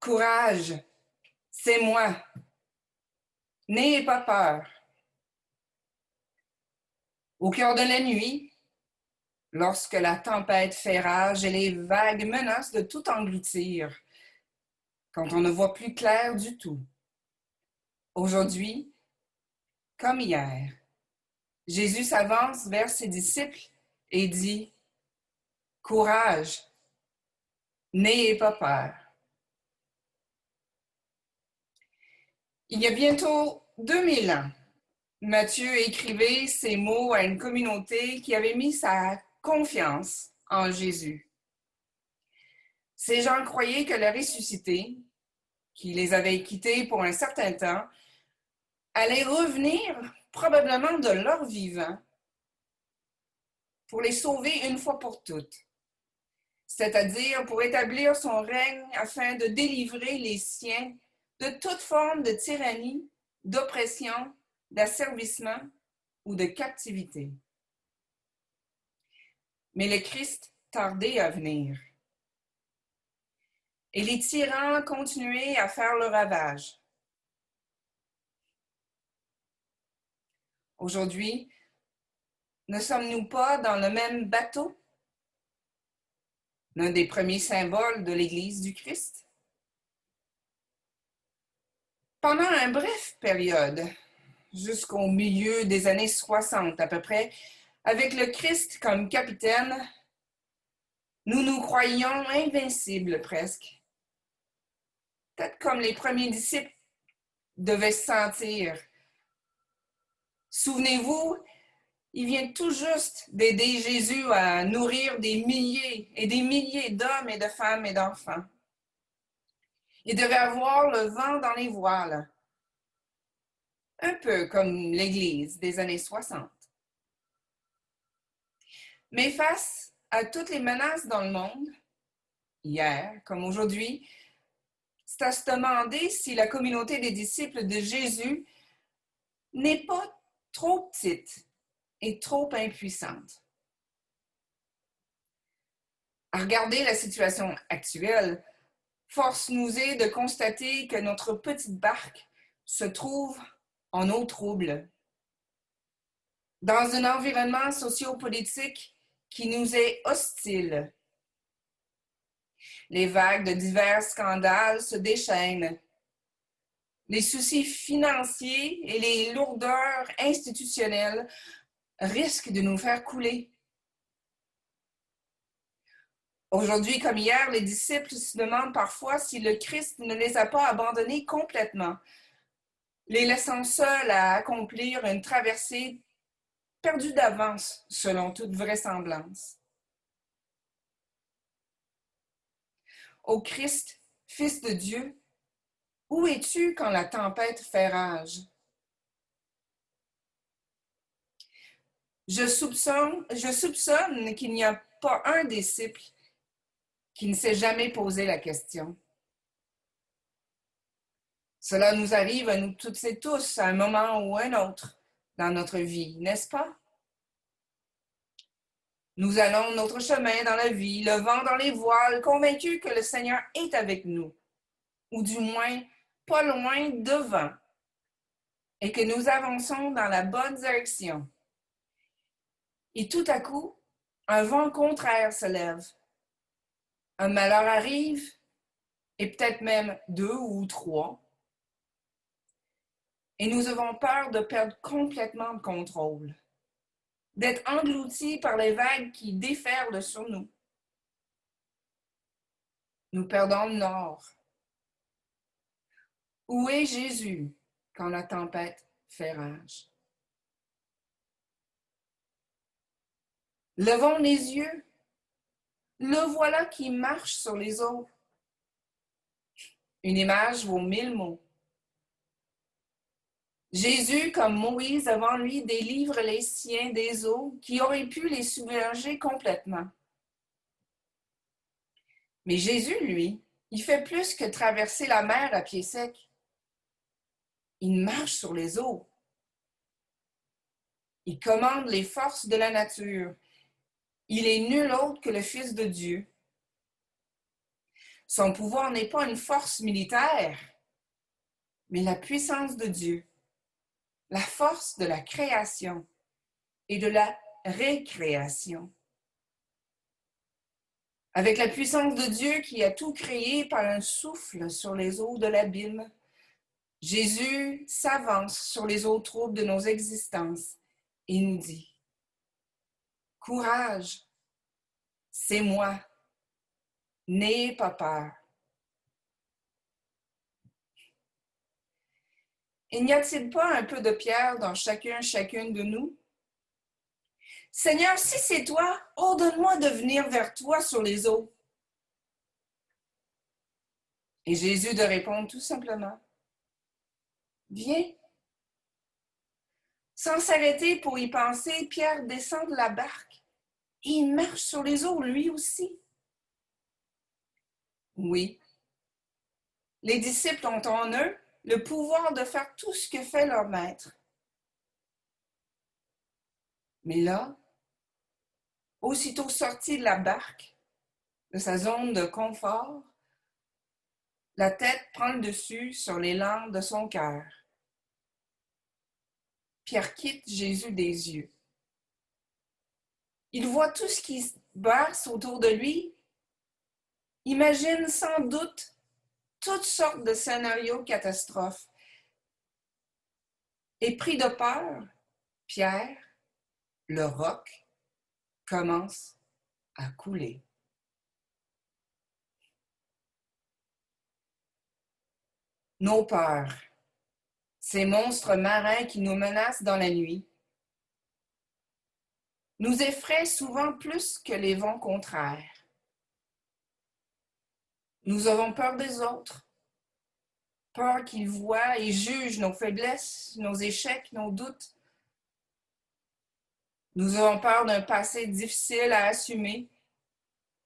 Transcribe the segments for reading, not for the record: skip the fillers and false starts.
Courage, c'est moi. N'ayez pas peur. Au cœur de la nuit, lorsque la tempête fait rage et les vagues menacent de tout engloutir, quand on ne voit plus clair du tout. Aujourd'hui, comme hier, Jésus s'avance vers ses disciples et dit « Courage, n'ayez pas peur. » Il y a bientôt 2000 ans, Matthieu écrivait ces mots à une communauté qui avait mis sa confiance en Jésus. Ces gens croyaient que le ressuscité, qui les avait quittés pour un certain temps, allait revenir probablement de leur vivant pour les sauver une fois pour toutes, c'est-à-dire pour établir son règne afin de délivrer les siens de toute forme de tyrannie, d'oppression, d'asservissement ou de captivité. Mais le Christ tardait à venir. Et les tyrans continuaient à faire le ravage. Aujourd'hui, ne sommes-nous pas dans le même bateau? L'un des premiers symboles de l'Église du Christ? Pendant une brève période, jusqu'au milieu des années 60 à peu près, avec le Christ comme capitaine, nous nous croyions invincibles presque. Peut-être comme les premiers disciples devaient se sentir. Souvenez-vous, il vient tout juste d'aider Jésus à nourrir des milliers et des milliers d'hommes et de femmes et d'enfants. Il devait avoir le vent dans les voiles, un peu comme l'Église des années 60. Mais face à toutes les menaces dans le monde, hier comme aujourd'hui, c'est à se demander si la communauté des disciples de Jésus n'est pas trop petite et trop impuissante. À regarder la situation actuelle, force nous est de constater que notre petite barque se trouve en eau trouble, dans un environnement sociopolitique qui nous est hostile. Les vagues de divers scandales se déchaînent. Les soucis financiers et les lourdeurs institutionnelles risquent de nous faire couler. Aujourd'hui comme hier, les disciples se demandent parfois si le Christ ne les a pas abandonnés complètement, les laissant seuls à accomplir une traversée perdue d'avance, selon toute vraisemblance. Ô Christ, Fils de Dieu, où es-tu quand la tempête fait rage? Je soupçonne qu'il n'y a pas un disciple qui ne s'est jamais posé la question. Cela nous arrive à nous toutes et tous à un moment ou un autre dans notre vie, n'est-ce pas? Nous allons notre chemin dans la vie, le vent dans les voiles, convaincus que le Seigneur est avec nous, ou du moins pas loin devant, et que nous avançons dans la bonne direction. Et tout à coup, un vent contraire se lève. Un malheur arrive, et peut-être même 2 ou 3. Et nous avons peur de perdre complètement le contrôle, d'être engloutis par les vagues qui déferlent sur nous. Nous perdons le nord. Où est Jésus quand la tempête fait rage? Levons les yeux. Le voilà qui marche sur les eaux. Une image vaut 1000 mots. Jésus, comme Moïse avant lui, délivre les siens des eaux qui auraient pu les submerger complètement. Mais Jésus, lui, il fait plus que traverser la mer à pied sec. Il marche sur les eaux. Il commande les forces de la nature. Il est nul autre que le Fils de Dieu. Son pouvoir n'est pas une force militaire, mais la puissance de Dieu, la force de la création et de la récréation. Avec la puissance de Dieu qui a tout créé par un souffle sur les eaux de l'abîme, Jésus s'avance sur les eaux troubles de nos existences et nous dit: Courage, c'est moi, n'ayez pas peur. Et n'y a-t-il pas un peu de pierre dans chacune de nous? Seigneur, si c'est toi, ordonne-moi de venir vers toi sur les eaux. Et Jésus de répondre tout simplement: Viens. Sans s'arrêter pour y penser, Pierre descend de la barque et il marche sur les eaux lui aussi. Oui, les disciples ont en eux le pouvoir de faire tout ce que fait leur maître. Mais là, aussitôt sorti de la barque, de sa zone de confort, la tête prend le dessus sur l'élan de son cœur. Pierre quitte Jésus des yeux. Il voit tout ce qui se passe autour de lui, imagine sans doute toutes sortes de scénarios catastrophes. Et pris de peur, Pierre, le roc, commence à couler. Nos peurs, ces monstres marins qui nous menacent dans la nuit, nous effraient souvent plus que les vents contraires. Nous avons peur des autres, peur qu'ils voient et jugent nos faiblesses, nos échecs, nos doutes. Nous avons peur d'un passé difficile à assumer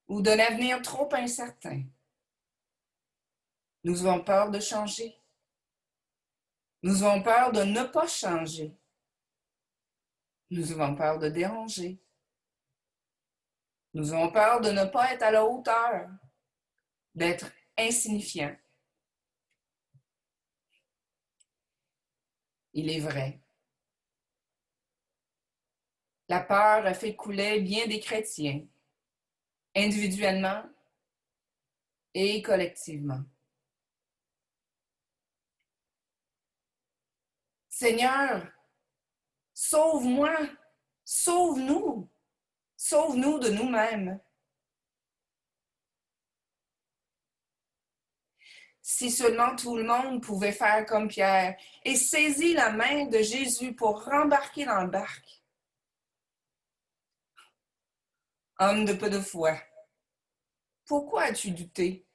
ou d'un avenir trop incertain. Nous avons peur de changer. Nous avons peur de ne pas changer. Nous avons peur de déranger. Nous avons peur de ne pas être à la hauteur, d'être insignifiant. Il est vrai. La peur a fait couler bien des chrétiens, individuellement et collectivement. Seigneur, sauve-moi, sauve-nous, sauve-nous de nous-mêmes. Si seulement tout le monde pouvait faire comme Pierre et saisir la main de Jésus pour rembarquer dans la barque. Homme de peu de foi, pourquoi as-tu douté?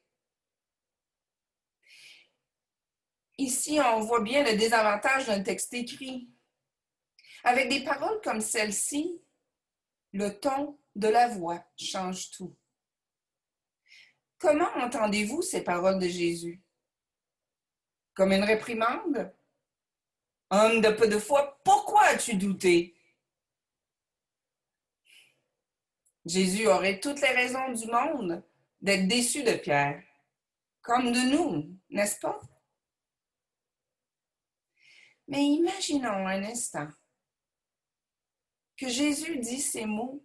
Ici, on voit bien le désavantage d'un texte écrit. Avec des paroles comme celle-ci, le ton de la voix change tout. Comment entendez-vous ces paroles de Jésus? Comme une réprimande? Homme de peu de foi, pourquoi as-tu douté? Jésus aurait toutes les raisons du monde d'être déçu de Pierre, comme de nous, n'est-ce pas? Mais imaginons un instant que Jésus dit ces mots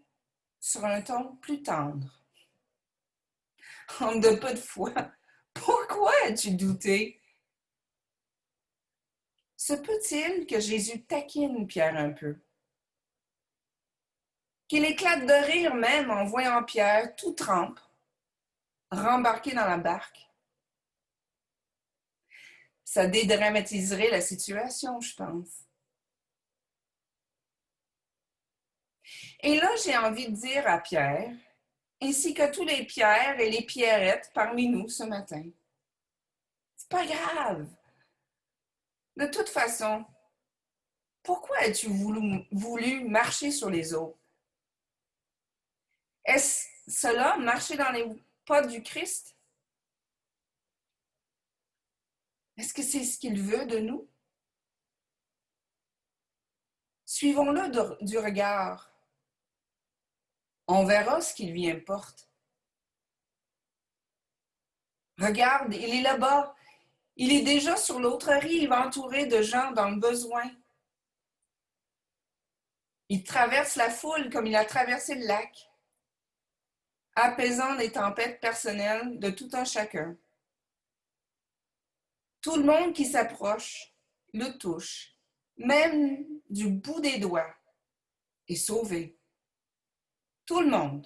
sur un ton plus tendre. Homme de peu de foi, pourquoi as-tu douté? Se peut-il que Jésus taquine Pierre un peu? Qu'il éclate de rire même en voyant Pierre tout trempe, rembarqué dans la barque? Ça dédramatiserait la situation, je pense. Et là, j'ai envie de dire à Pierre, ainsi que tous les Pierres et les Pierrettes parmi nous ce matin, c'est pas grave. De toute façon, pourquoi as-tu voulu marcher sur les eaux? Est-ce cela, marcher dans les pas du Christ? Est-ce que c'est ce qu'il veut de nous? Suivons-le du regard. On verra ce qui lui importe. Regarde, il est là-bas. Il est déjà sur l'autre rive, entouré de gens dans le besoin. Il traverse la foule comme il a traversé le lac, apaisant les tempêtes personnelles de tout un chacun. Tout le monde qui s'approche le touche, même du bout des doigts, est sauvé. Tout le monde.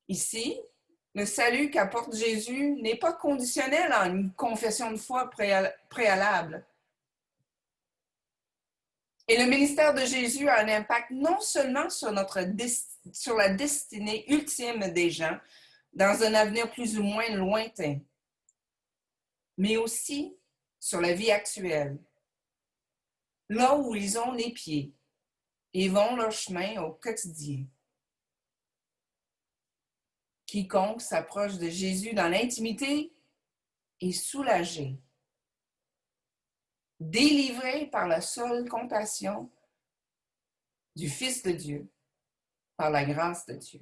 Ici, le salut qu'apporte Jésus n'est pas conditionnel à une confession de foi préalable. Et le ministère de Jésus a un impact non seulement sur la destinée ultime des gens, dans un avenir plus ou moins lointain, mais aussi sur la vie actuelle, là où ils ont les pieds et vont leur chemin au quotidien. Quiconque s'approche de Jésus dans l'intimité est soulagé, délivré par la seule compassion du Fils de Dieu, par la grâce de Dieu.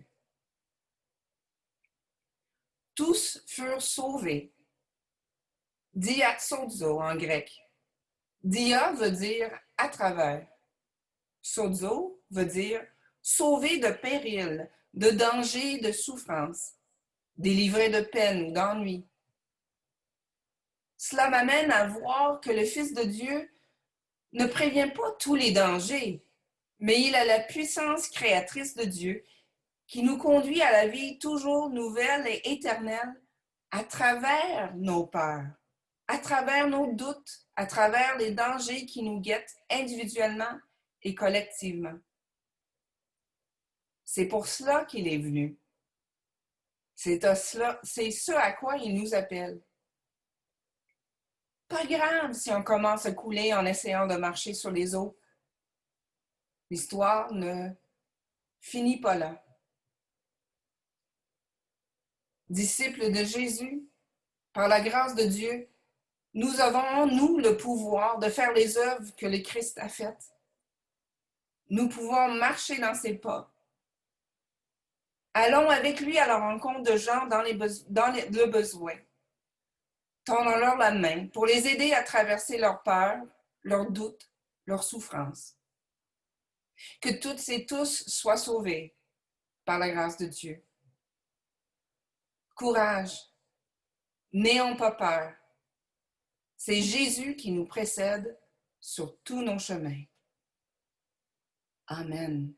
Tous furent sauvés. Diatsozo en grec. Dia veut dire à travers. Sozo veut dire sauvé de péril, de danger, de souffrance, délivré de peine ou d'ennui. Cela m'amène à voir que le Fils de Dieu ne prévient pas tous les dangers, mais il a la puissance créatrice de Dieu qui nous conduit à la vie toujours nouvelle et éternelle à travers nos peurs, à travers nos doutes, à travers les dangers qui nous guettent individuellement et collectivement. C'est pour cela qu'il est venu. C'est ce à quoi il nous appelle. Pas grave si on commence à couler en essayant de marcher sur les eaux. L'histoire ne finit pas là. Disciples de Jésus, par la grâce de Dieu, nous avons en nous le pouvoir de faire les œuvres que le Christ a faites. Nous pouvons marcher dans ses pas. Allons avec lui à la rencontre de gens dans le besoin. Tendons-leur la main pour les aider à traverser leurs peurs, leurs doutes, leurs souffrances. Que toutes et tous soient sauvés par la grâce de Dieu. Courage, n'ayons pas peur. C'est Jésus qui nous précède sur tous nos chemins. Amen.